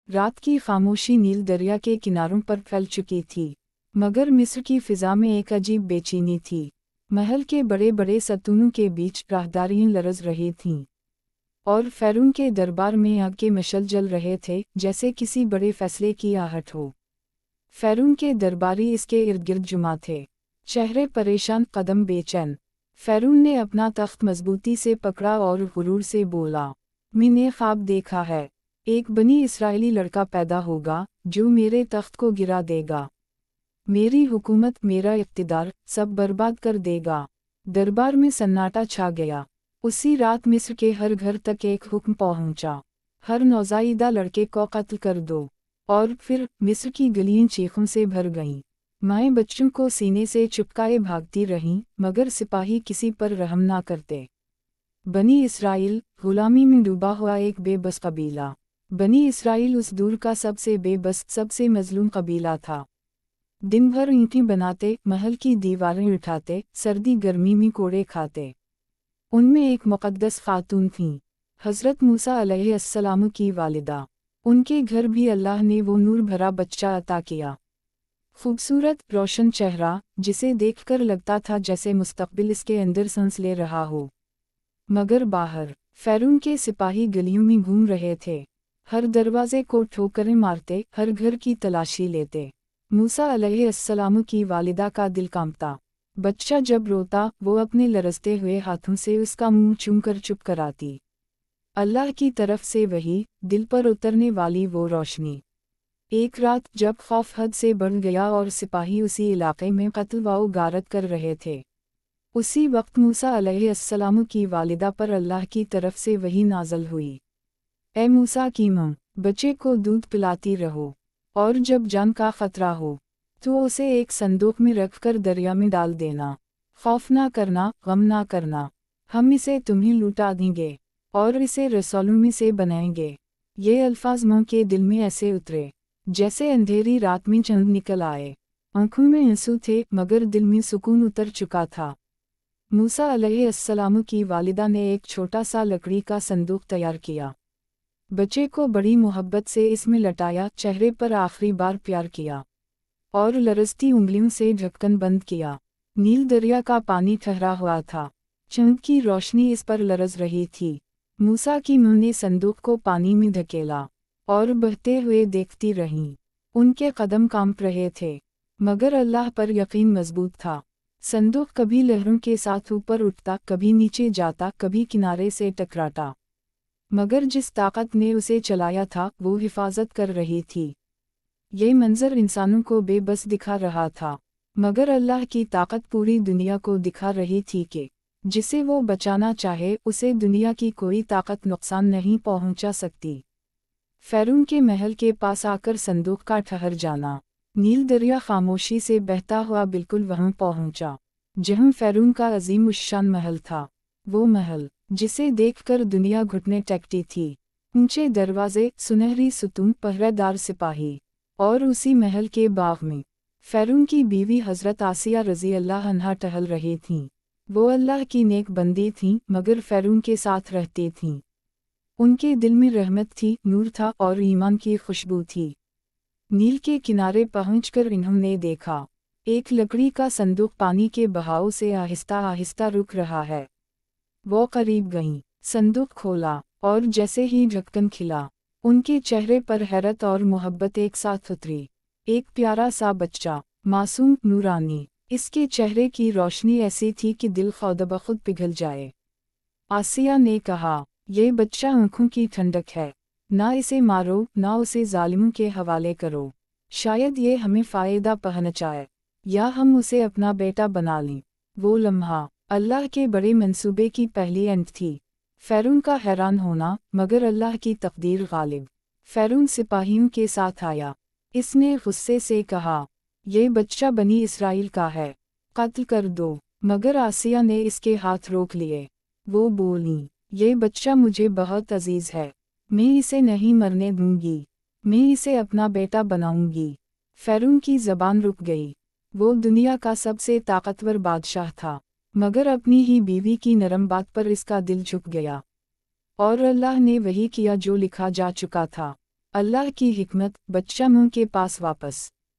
रात की खामोशी नील दरिया के किनारों पर फैल चुकी थी, मगर मिस्र की फिजा में एक अजीब बेचैनी थी। महल के बड़े बड़े सतूनों के बीच राहदारियां लरज़ रही थीं, और फ़िरौन के दरबार में आग के मशल जल रहे थे, जैसे किसी बड़े फैसले की आहट हो। फ़िरौन के दरबारी इसके इर्द गिर्द जुमा थे, चेहरे परेशान, कदम बेचैन। फ़िरौन ने अपना तख्त मजबूती से पकड़ा और गुरूर से बोला, मैंने ख्वाब देखा है, एक बनी इसराइली लड़का पैदा होगा जो मेरे तख्त को गिरा देगा। मेरी हुकूमत, मेरा इक़्तिदार सब बर्बाद कर देगा। दरबार में सन्नाटा छा गया। उसी रात मिस्र के हर घर तक एक हुक्म पहुंचा, हर नौज़ाइदा लड़के को कत्ल कर दो। और फिर मिस्र की गलियां चीखों से भर गईं। माएँ बच्चों को सीने से चिपकाए भागती रहीं, मगर सिपाही किसी पर रहम ना करते। बनी इसराइल, गुलामी में डूबा हुआ एक बेबस कबीला। बनी इसराइल उस दूर का सबसे बेबस, सबसे मजलूम कबीला था। दिन भर ईंटें बनाते, महल की दीवारें उठाते, सर्दी गर्मी में कोड़े खाते। उनमें एक मुक़द्दस खातून थीं, हज़रत मूसा अलैहिस्सलाम की वालिदा। उनके घर भी अल्लाह ने वो नूर भरा बच्चा अता किया। खूबसूरत रोशन चेहरा, जिसे देखकर लगता था जैसे मुस्तक़बिल इसके अंदर सांस ले रहा हो। मगर बाहर फ़िरौन के सिपाही गलियों में घूम रहे थे, हर दरवाजे को ठोकरें मारते, हर घर की तलाशी लेते। मूसा अलैहिस्सलाम की वालिदा का दिल कांपता। बच्चा जब रोता, वो अपने लरजते हुए हाथों से उसका मुंह चूमकर चुप कराती। अल्लाह की तरफ से वही, दिल पर उतरने वाली वो रोशनी। एक रात जब खौफ हद से बढ़ गया और सिपाही उसी इलाके में कत्ल व गारत कर रहे थे, उसी वक्त मूसा अलैहिस्सलाम की वालिदा पर अल्लाह की तरफ से वही नाज़िल हुई, ए मूसा की माँ, बच्चे को दूध पिलाती रहो, और जब जान का ख़तरा हो तो उसे एक संदूक में रखकर दरिया में डाल देना। खौफ ना करना, गम ना करना, हम इसे तुम्हें लुटा देंगे और इसे रसूलों में से बनाएंगे। ये अल्फाज माँ के दिल में ऐसे उतरे जैसे अंधेरी रात में चंद निकल आए। आँखों में आंसू थे, मगर दिल में सुकून उतर चुका था। मूसा अलैहिस्सलाम की वालिदा ने एक छोटा सा लकड़ी का संदूक तैयार किया, बच्चे को बड़ी मोहब्बत से इसमें लटाया, चेहरे पर आखिरी बार प्यार किया और लरजती उंगलियों से ढक्कन बंद किया। नील दरिया का पानी ठहरा हुआ था, चंद की रोशनी इस पर लरज रही थी। मूसा की माँ ने संदूक को पानी में धकेला और बहते हुए देखती रहीं। उनके कदम कांप रहे थे, मगर अल्लाह पर यकीन मजबूत था। संदूक कभी लहरों के साथ ऊपर उठता, कभी नीचे जाता, कभी किनारे से टकराता, मगर जिस ताकत ने उसे चलाया था वो हिफाजत कर रही थी। ये मंजर इंसानों को बेबस दिखा रहा था, मगर अल्लाह की ताकत पूरी दुनिया को दिखा रही थी कि जिसे वो बचाना चाहे उसे दुनिया की कोई ताकत नुकसान नहीं पहुंचा सकती। फ़िरौन के महल के पास आकर संदूक का ठहर जाना, नील दरिया खामोशी से बहता हुआ बिल्कुल वहां पहुंचा जहां फ़िरौन का अजीम उश्शान महल था। वो महल जिसे देखकर दुनिया घुटने टेकती थी, ऊंचे दरवाजे, सुनहरी सुतून, पहरेदार सिपाही, और उसी महल के बाग में फ़िरौन की बीवी हज़रत आसिया रज़ी अल्लाह अन्हा टहल रही थीं। वो अल्लाह की नेक बंदी थीं, मगर फ़िरौन के साथ रहती थीं। उनके दिल में रहमत थी, नूर था और ईमान की खुशबू थी। नील के किनारे पहुंचकर इन्होंने देखा, एक लकड़ी का संदूक पानी के बहाव से आहिस्ता आहिस्ता रुक रहा है। वो करीब गईं, संदूक खोला, और जैसे ही ढक्कन खिला, उनके चेहरे पर हैरत और मोहब्बत एक साथ उतरी। एक प्यारा सा बच्चा, मासूम, नूरानी, इसके चेहरे की रोशनी ऐसी थी कि दिल खुद ब खुद पिघल जाए। आसिया ने कहा, ये बच्चा आँखों की ठंडक है, ना इसे मारो, ना उसे जालिमों के हवाले करो। शायद ये हमें फ़ायदा पहुंचाए, या हम उसे अपना बेटा बना लें। वो लम्हा अल्लाह के बड़े मंसूबे की पहली अंत थी। फ़िरौन का हैरान होना, मगर अल्लाह की तकदीर गालिब। फ़िरौन सिपाहियों के साथ आया। इसने गुस्से से कहा, ये बच्चा बनी इसराइल का है, कत्ल कर दो। मगर आसिया ने इसके हाथ रोक लिए। वो बोली, ये बच्चा मुझे बहुत अजीज है, मैं इसे नहीं मरने दूंगी, मैं इसे अपना बेटा बनाऊंगी। फ़िरौन की ज़बान रुक गई। वो दुनिया का सबसे ताकतवर बादशाह था, मगर अपनी ही बीवी की नरम बात पर इसका दिल झुक गया, और अल्लाह ने वही किया जो लिखा जा चुका था। اللہ کی حکمت، بچہ منہ کے پاس واپس۔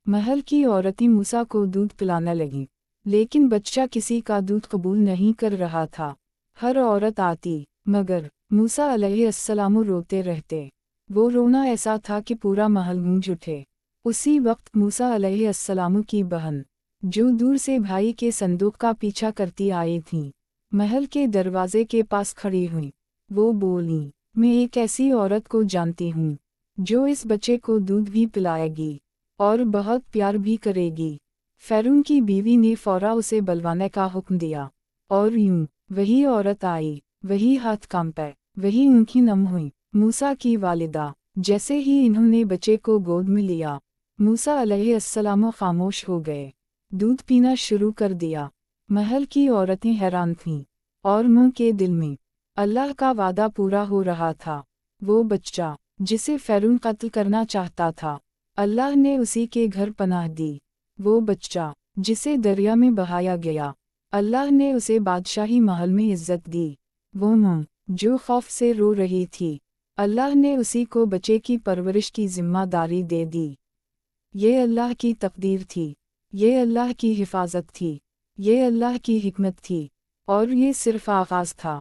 محل کی عورتیں موسیٰ کو دودھ پلانے لگیں، لیکن بچہ کسی کا دودھ قبول نہیں کر رہا تھا۔ ہر عورت آتی، مگر موسیٰ علیہ السلام روتے رہتے۔ وہ رونا ایسا تھا کہ پورا محل گونج اٹھے۔ اسی وقت موسیٰ علیہ السلام کی بہن، جو دور سے بھائی کے صندوق کا پیچھا کرتی آئی تھیں، محل کے دروازے کے پاس کھڑی ہوئیں۔ وہ بولیں، میں ایک ایسی عورت کو جانتی ہوں جو اس بچے کو دودھ بھی پلائے گی اور بہت پیار بھی کرے گی۔ فرعون کی بیوی نے فوراً اسے بلوانے کا حکم دیا، اور یوں وہی عورت آئی، وہی ہاتھ کانپے، وہی آنکھیں نم ہوئیں۔ موسیٰ کی والدہ، جیسے ہی انہوں نے بچے کو گود میں لیا، موسیٰ علیہ السلام خاموش ہو گئے، دودھ پینا شروع کر دیا۔ محل کی عورتیں حیران تھیں، اور منہ کے دل میں اللہ کا وعدہ پورا ہو رہا تھا۔ وہ بچہ جسے فرعون قتل کرنا چاہتا تھا، اللہ نے اسی کے گھر پناہ دی۔ وہ بچہ جسے دریا میں بہایا گیا، اللہ نے اسے بادشاہی محل میں عزت دی۔ وہ ماں جو خوف سے رو رہی تھی، اللہ نے اسی کو بچے کی پرورش کی ذمہ داری دے دی۔ یہ اللہ کی تقدیر تھی، یہ اللہ کی حفاظت تھی، یہ اللہ کی حکمت تھی، اور یہ صرف آغاز تھا۔